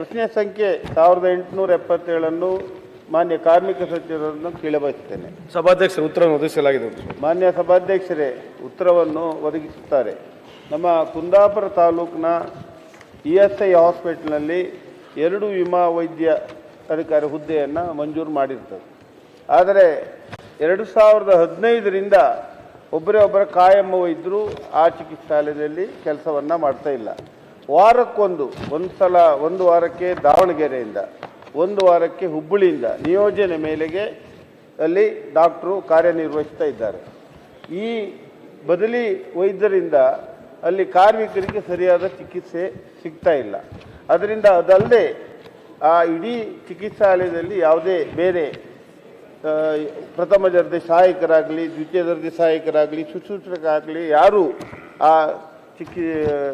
ಪ್ರಶ್ನೆ ಸಂಖ್ಯೆ 1877 ಮಾನ್ಯ ಕಾರ್ಮಿಕ ಸಚಿವರನ್ನು ಕೇಳಬಯಸುತ್ತೇನೆ. ಸಭಾಧ್ಯಕ್ಷರು ಉತ್ತರವನ್ನು ಒದಗಿಸಲಾಗಿದೆ. ಮಾನ್ಯ ಸಭಾಧ್ಯಕ್ಷರೇ, ಉತ್ತರವನ್ನು ಒದಗಿಸುತ್ತಾರೆ. ನಮ್ಮ ಕುಂದಾಪುರ ತಾಲೂಕಿನ ESI ಹಾಸ್ಪಿಟಲ್ನಲ್ಲಿ 2 ವಿಮಾ ವೈದ್ಯ ಅಧಿಕಾರಿ ಹುದ್ದೆಯನ್ನು ಮಂಜೂರು ಮಾಡಿರ್ತದೆ. ಆದರೆ 2015ರಿಂದ ಒಬ್ಬರ ಕಾಯಂ ವೈದ್ಯರು ಆ ಚಿಕಿತ್ಸಾಲಯದಲ್ಲಿ ಕೆಲಸವನ್ನು ಮಾಡ್ತಾ ಇಲ್ಲ. ವಾರಕ್ಕೊಂದು, ಒಂದು ವಾರಕ್ಕೆ ದಾವಣಗೆರೆಯಿಂದ, ಒಂದು ವಾರಕ್ಕೆ ಹುಬ್ಬಳ್ಳಿಯಿಂದ ನಿಯೋಜನೆ ಮೇಲೆಗೆ ಅಲ್ಲಿ ಡಾಕ್ಟ್ರು ಕಾರ್ಯನಿರ್ವಹಿಸ್ತಾ ಇದ್ದಾರೆ. ಈ ಬದಲಿ ವೈದ್ಯರಿಂದ ಅಲ್ಲಿ ಕಾರ್ಮಿಕರಿಗೆ ಸರಿಯಾದ ಚಿಕಿತ್ಸೆ ಸಿಗ್ತಾ ಇಲ್ಲ. ಅದರಿಂದ ಅದಲ್ಲದೆ ಆ ಇಡೀ ಚಿಕಿತ್ಸಾಲಯದಲ್ಲಿ ಯಾವುದೇ ಬೇರೆ ಪ್ರಥಮ ದರ್ಜೆ ಸಹಾಯಕರಾಗಲಿ, ದ್ವಿತೀಯ ದರ್ಜೆ ಸಹಾಯಕರಾಗಲಿ, ಶುಶ್ರೂಷಕರಾಗಲಿ ಯಾರೂ ಆ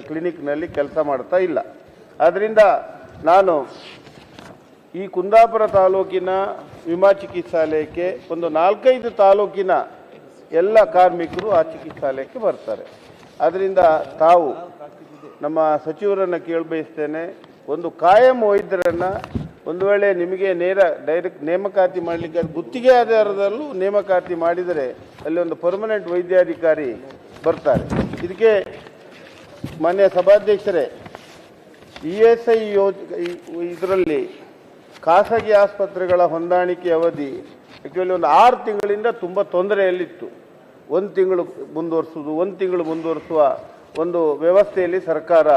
ಕ್ಲಿನಿಕ್ನಲ್ಲಿ ಕೆಲಸ ಮಾಡ್ತಾ ಇಲ್ಲ. ಆದ್ದರಿಂದ ನಾನು ಈ ಕುಂದಾಪುರ ತಾಲೂಕಿನ ವಿಮಾ ಚಿಕಿತ್ಸಾಲಯಕ್ಕೆ ಒಂದು 4-5 ತಾಲೂಕಿನ ಎಲ್ಲ ಕಾರ್ಮಿಕರು ಆ ಚಿಕಿತ್ಸಾಲಯಕ್ಕೆ ಬರ್ತಾರೆ. ಅದರಿಂದ ತಾವು ನಮ್ಮ ಸಚಿವರನ್ನು ಕೇಳಬಯಸ್ತೇನೆ, ಒಂದು ಕಾಯಂ ವೈದ್ಯರನ್ನು ಒಂದು ವೇಳೆ ನಿಮಗೆ ಡೈರೆಕ್ಟ್ ನೇಮಕಾತಿ ಮಾಡಲಿಕ್ಕೆ ಗುತ್ತಿಗೆ ಆಧಾರದಲ್ಲೂ ನೇಮಕಾತಿ ಮಾಡಿದರೆ ಅಲ್ಲಿ ಒಂದು ಪರ್ಮನೆಂಟ್ ವೈದ್ಯಾಧಿಕಾರಿ ಬರ್ತಾರೆ. ಇದಕ್ಕೆ ಮಾನ್ಯ ಸಭಾಧ್ಯಕ್ಷರೇ, ESI ಇದರಲ್ಲಿ ಖಾಸಗಿ ಆಸ್ಪತ್ರೆಗಳ ಹೊಂದಾಣಿಕೆ ಅವಧಿ ಆ್ಯಕ್ಚುಲಿ ಒಂದು 6 ತಿಂಗಳಿಂದ ತುಂಬ ತೊಂದರೆಯಲ್ಲಿತ್ತು. 1 ತಿಂಗಳು ಮುಂದುವರಿಸುವುದು, 1 ತಿಂಗಳು ಮುಂದುವರಿಸುವ ಒಂದು ವ್ಯವಸ್ಥೆಯಲ್ಲಿ ಸರ್ಕಾರ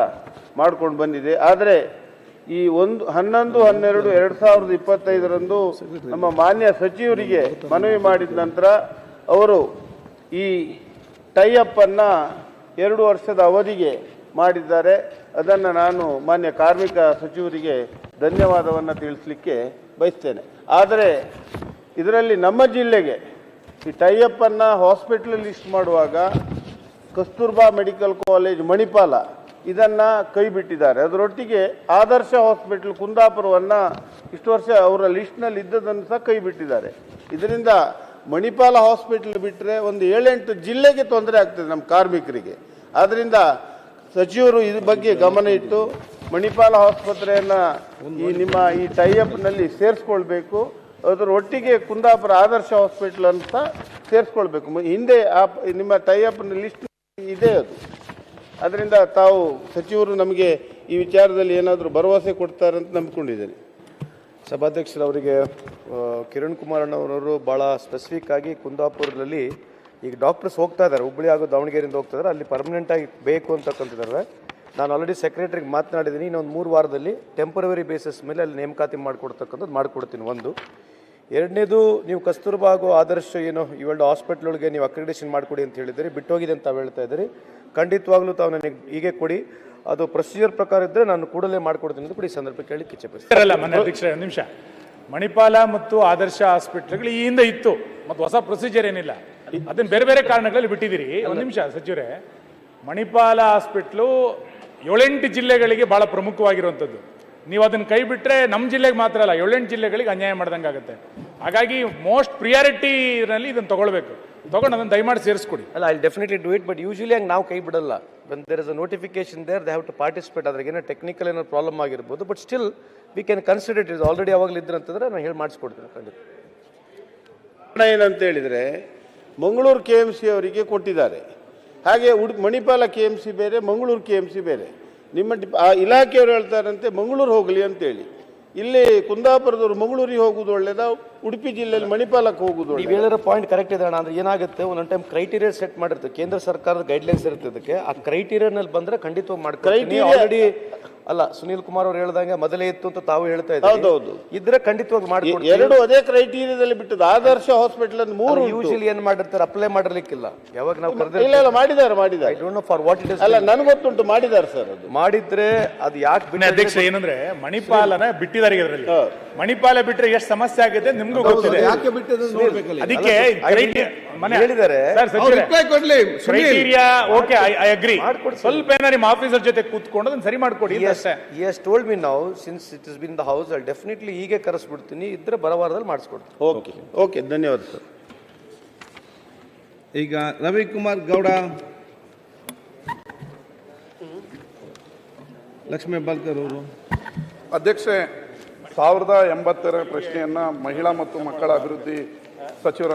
ಮಾಡ್ಕೊಂಡು ಬಂದಿದೆ. ಆದರೆ ಈ 11/12/2025 ನಮ್ಮ ಮಾನ್ಯ ಸಚಿವರಿಗೆ ಮನವಿ ಮಾಡಿದ ನಂತರ ಅವರು ಈ ಟೈಅಪ್ ಅನ್ನು 2 ವರ್ಷದ ಅವಧಿಗೆ ಮಾಡಿದ್ದಾರೆ. ಅದನ್ನು ನಾನು ಮಾನ್ಯ ಕಾರ್ಮಿಕ ಸಚಿವರಿಗೆ ಧನ್ಯವಾದವನ್ನು ತಿಳಿಸಲಿಕ್ಕೆ ಬಯಸ್ತೇನೆ. ಆದರೆ ಇದರಲ್ಲಿ ನಮ್ಮ ಜಿಲ್ಲೆಗೆ ಈ ಟೈಅಪ್ ಅನ್ನು ಹಾಸ್ಪಿಟಲ್ ಲಿಸ್ಟ್ ಮಾಡುವಾಗ ಕಸ್ತೂರ್ಬಾ ಮೆಡಿಕಲ್ ಕಾಲೇಜ್ ಮಣಿಪಾಲ ಇದನ್ನು ಕೈ ಬಿಟ್ಟಿದ್ದಾರೆ. ಅದರೊಟ್ಟಿಗೆ ಆದರ್ಶ ಹಾಸ್ಪಿಟಲ್ ಕುಂದಾಪುರವನ್ನು ಇಷ್ಟು ವರ್ಷ ಅವರ ಲಿಸ್ಟ್ನಲ್ಲಿ ಇದ್ದದನ್ನು ಸಹ ಕೈ ಬಿಟ್ಟಿದ್ದಾರೆ. ಇದರಿಂದ ಮಣಿಪಾಲ ಹಾಸ್ಪಿಟಲ್ ಬಿಟ್ಟರೆ ಒಂದು 7-8 ಜಿಲ್ಲೆಗೆ ತೊಂದರೆ ಆಗ್ತದೆ ನಮ್ಮ ಕಾರ್ಮಿಕರಿಗೆ. ಆದ್ದರಿಂದ ಸಚಿವರು ಇದ್ರ ಬಗ್ಗೆ ಗಮನ ಇಟ್ಟು ಮಣಿಪಾಲ ಆಸ್ಪತ್ರೆಯನ್ನು ನಿಮ್ಮ ಈ ಟೈಅಪ್ನಲ್ಲಿ ಸೇರಿಸ್ಕೊಳ್ಬೇಕು. ಅದರ ಒಟ್ಟಿಗೆ ಕುಂದಾಪುರ ಆದರ್ಶ ಹಾಸ್ಪಿಟಲ್ ಅಂತ ಸೇರಿಸ್ಕೊಳ್ಬೇಕು. ಹಿಂದೆ ನಿಮ್ಮ ಟೈಅಪ್ನ ಲಿಸ್ಟ್ ಇದೆ ಅದು. ಅದರಿಂದ ತಾವು ಸಚಿವರು ನಮಗೆ ಈ ವಿಚಾರದಲ್ಲಿ ಏನಾದರೂ ಭರವಸೆ ಕೊಡ್ತಾರೆ ಅಂತ ನಂಬಿಕೊಂಡಿದ್ದೇನೆ. ಸಭಾಧ್ಯಕ್ಷರು ಅವರಿಗೆ ಕಿರಣ್ ಕುಮಾರ್ ಅಣ್ಣವರು ಭಾಳ ಸ್ಪೆಸಿಫಿಕ್ ಆಗಿ ಕುಂದಾಪುರದಲ್ಲಿ ಈಗ ಡಾಕ್ಟರ್ಸ್ ಹೋಗ್ತಾ ಇದ್ದಾರೆ, ಹುಬ್ಬಳ್ಳಿ ಹಾಗೂ ದಾವಣಗೆರೆಯಿಂದ ಹೋಗ್ತಾ ಇದ್ದಾರೆ, ಅಲ್ಲಿ ಪರ್ಮನೆಂಟಾಗಿ ಬೇಕು ಅಂತಕ್ಕಂತಿದ್ದಾರೆ. ನಾನು ಆಲ್ರೆಡಿ ಸೆಕ್ರೆಟರಿಗೆ ಮಾತನಾಡಿದ್ದೀನಿ, ಇನ್ನೊಂದು 3 ವಾರದಲ್ಲಿ ಟೆಂಪರರಿ ಬೇಸಿಸ್ ಮೇಲೆ ಅಲ್ಲಿ ನೇಮಕಾತಿ ಮಾಡಿಕೊಡ್ತಕ್ಕಂಥದ್ದು ಮಾಡಿಕೊಡ್ತೀನಿ. ಒಂದು ಎರಡನೇದು, ನೀವು ಕಸ್ತೂರ್ಬಾ ಹಾಗೂ ಆದರ್ಶ ಏನು ಇವೆರಡು ಹಾಸ್ಪಿಟ್ಲೊಳಗೆ ನೀವು ಅಕ್ರಿಡೇಷನ್ ಮಾಡಿಕೊಡಿ ಅಂತ ಹೇಳಿದ್ದೀರಿ, ಬಿಟ್ಟೋಗಿದೆ ಅಂತ ಹೇಳ್ತಾ ಇದ್ದೀರಿ. ಖಂಡಿತವಾಗ್ಲೂ ತಾವು ನನಗೆ ಹೀಗೆ ಕೊಡಿ, ಅದು ಪ್ರೊಸೀಜರ್ ಪ್ರಕಾರ ಇದ್ದರೆ ನಾನು ಕೂಡಲೇ ಮಾಡಿಕೊಡ್ತೀನಿ ಅಂತ ಕೂಡ ಈ ಸಂದರ್ಭ ಕೇಳಿ ಇಚ್ಛೆಪಡಿಸ್ತೀನಿ. ನಿಮಿಷ, ಮಣಿಪಾಲ ಮತ್ತು ಆದರ್ಶ ಹಾಸ್ಪಿಟ್ಲ್ಗಳು ಈ ಹಿಂದೆ ಇತ್ತು ಮತ್ತು ಹೊಸ ಪ್ರೊಸೀಜರ್ ಏನಿಲ್ಲ, ಅದನ್ನು ಬೇರೆ ಬೇರೆ ಕಾರಣಗಳಲ್ಲಿ ಬಿಟ್ಟಿದ್ದೀರಿ. ಒಂದು ನಿಮಿಷ ಸಚಿವರೇ, ಮಣಿಪಾಲ ಹಾಸ್ಪಿಟ್ಲು 7-8 ಜಿಲ್ಲೆಗಳಿಗೆ ಭಾಳ ಪ್ರಮುಖವಾಗಿರುವಂಥದ್ದು. ನೀವು ಅದನ್ನು ಕೈ ಬಿಟ್ಟರೆ ನಮ್ಮ ಜಿಲ್ಲೆಗೆ ಮಾತ್ರ ಅಲ್ಲ, 7-8 ಜಿಲ್ಲೆಗಳಿಗೆ ಅನ್ಯಾಯ ಮಾಡ್ದಂಗೆ ಆಗುತ್ತೆ. ಹಾಗಾಗಿ ಮೋಸ್ಟ್ ಪ್ರಿಯಾರಿಟಿನಲ್ಲಿ ಇದನ್ನು ತಗೊಳ್ಬೇಕು, ತಗೊಂಡು ಅದನ್ನು ದಯಮಾಡಿ ಸೇರಿಸ್ಕೊಡಿ. ಅಲ್ಲ, I definitely do it, but usually ಹಂಗೆ ನಾವು ಕೈ ಬಿಡಲ್ಲ. When there is a notification there they have to participate. ಅದ್ರಾಗ ಏನೋ ಟೆಕ್ನಿಕಲ್ ಏನೋ ಪ್ರಾಬ್ಲಮ್ ಆಗಿರ್ಬೋದು, but still we can consider it. Already ಅವಾಗಲೂ ಇದ್ರೆ ಅಂತಂದರೆ ನಾನು ಹೇಳಿ ಮಾಡಿಸ್ಕೊಡ್ತೀನಿ ಖಂಡಿತ. ಏನಂತ ಹೇಳಿದರೆ ಮಂಗಳೂರು KMC ಅವರಿಗೆ ಕೊಟ್ಟಿದ್ದಾರೆ. ಹಾಗೆ ಮಣಿಪಾಲ KMC ಬೇರೆ, ಮಂಗಳೂರು KMC ಬೇರೆ. ನಿಮ್ಮ ಇಲಾಖೆಯವರು ಹೇಳ್ತಾರಂತೆ ಮಂಗಳೂರು ಹೋಗಲಿ ಅಂತೇಳಿ. ಇಲ್ಲಿ ಕುಂದಾಪುರದವರು ಮಂಗಳೂರಿಗೆ ಹೋಗುದು ಒಳ್ಳೇದ, ಉಡುಪಿ ಜಿಲ್ಲೆಯಲ್ಲಿ ಮಣಿಪಾಲಕ್ಕೆ ಹೋಗುದು ಒಳ್ಳೆಯದು? ನೀವು ಹೇಳಿರೋ ಪಾಯಿಂಟ್ ಕರೆಕ್ಟ್ ಇದೆ ಅಣ್ಣ. ಅಂದ್ರೆ ಏನಾಗುತ್ತೆ, ಒಂದೊಂದು ಟೈಮ್ ಕ್ರೈಟೀರಿಯಾ ಸೆಟ್ ಮಾಡಿರ್ತದೆ, ಕೇಂದ್ರ ಸರ್ಕಾರದ ಗೈಡ್ಲೈನ್ಸ್ ಇರುತ್ತೆ ಅದಕ್ಕೆ. ಆ ಕ್ರೈಟೀರಿಯಾನಲ್ಲಿ ಬಂದರೆ ಖಂಡಿತವಾಗಿ ಮಾಡ್ಕೊಂಡು ಆಲ್ರೆಡಿ ಅಲ್ಲ, ಸುನೀಲ್ ಕುಮಾರ್ ಅವರು ಹೇಳ್ದಂಗೆ ಮೊದಲೇ ಇತ್ತು ಅಂತ ತಾವು ಹೇಳ್ತಾ ಇದ್ದಾರೆ. ಹೌದೌದು, ಇದ್ರೆ ಖಂಡಿತವಾಗಿ ಮಾಡ್ಕೊಡ್ತೀವಿ. 2 ಅದೇ ಕ್ರೈಟೀರಿಯಾದಲ್ಲಿ ಬಿಟ್ಟದ್ದು. ಆದರ್ಶ ಹಾಸ್ಪಿಟಲ್ ಅಂತ 3 ಯೂಶಲಿ ಏನ್ ಮಾಡಿರ್ತಾರೆ, ಅಪ್ಲೈ ಮಾಡಿರ್ಲಿಕ್ಕಿಲ್ಲ. ಯಾವಾಗ ನಾವು ಇಲ್ಲ ಮಾಡಿದ್ದಾರೆ. I don't know for what it is. ಅಲ್ಲ, ನನಗೆ ಗೊತ್ತುಂಟು, ಮಾಡಿದ್ದಾರೆ ಸರ್. ಅದು ಮಾಡಿದ್ರೆ ಅದು ಯಾಕೆ ಅಧ್ಯಕ್ಷ ಏನಂದ್ರೆ ಮಣಿಪಾಲನ ಬಿಟ್ಟಿದ್ದಾರೆ. ಇದರಲ್ಲಿ ಮಣಿಪಾಲ ಬಿಟ್ಟರೆ ಎಷ್ಟು ಸಮಸ್ಯೆ ಆಗುತ್ತೆ ನಿಮ್ಗೂ ಗೊತ್ತಿದೆ. ಅದಕ್ಕೆ ಹೇಳಿದ್ದಾರೆ ಕ್ರೈಟೀರಿಯಾ ಓಕೆ, ಐ ಅಗ್ರಿ. ಸ್ವಲ್ಪ ಏನಾರ ನಿಮ್ಮ ಆಫೀಸರ್ ಜೊತೆ ಕೂತ್ಕೊಂಡು ಅದನ್ನ ಸರಿ ಮಾಡ್ಕೊಡಿ. He has told me now, since it has been in the house, I'll definitely ಹೀಗೆ ಕರೆಸ್ಬಿಡ್ತೀನಿ, ಇದ್ರೆ ಬರವಾರದಲ್ಲಿ ಮಾಡಿಸ್ಕೊಡ್ತೀನಿ. ಓಕೆ, ಧನ್ಯವಾದ ಸರ್. ಈಗ ರವಿಕುಮಾರ್ ಗೌಡ, ಲಕ್ಷ್ಮೀ ಹೆಬ್ಬಾಳ್ಕರ್ ಅವರು. ಅಧ್ಯಕ್ಷೆ, 1080ರ ಪ್ರಶ್ನೆಯನ್ನ ಮಹಿಳಾ ಮತ್ತು ಮಕ್ಕಳ ಅಭಿವೃದ್ಧಿ ಸಚಿವರ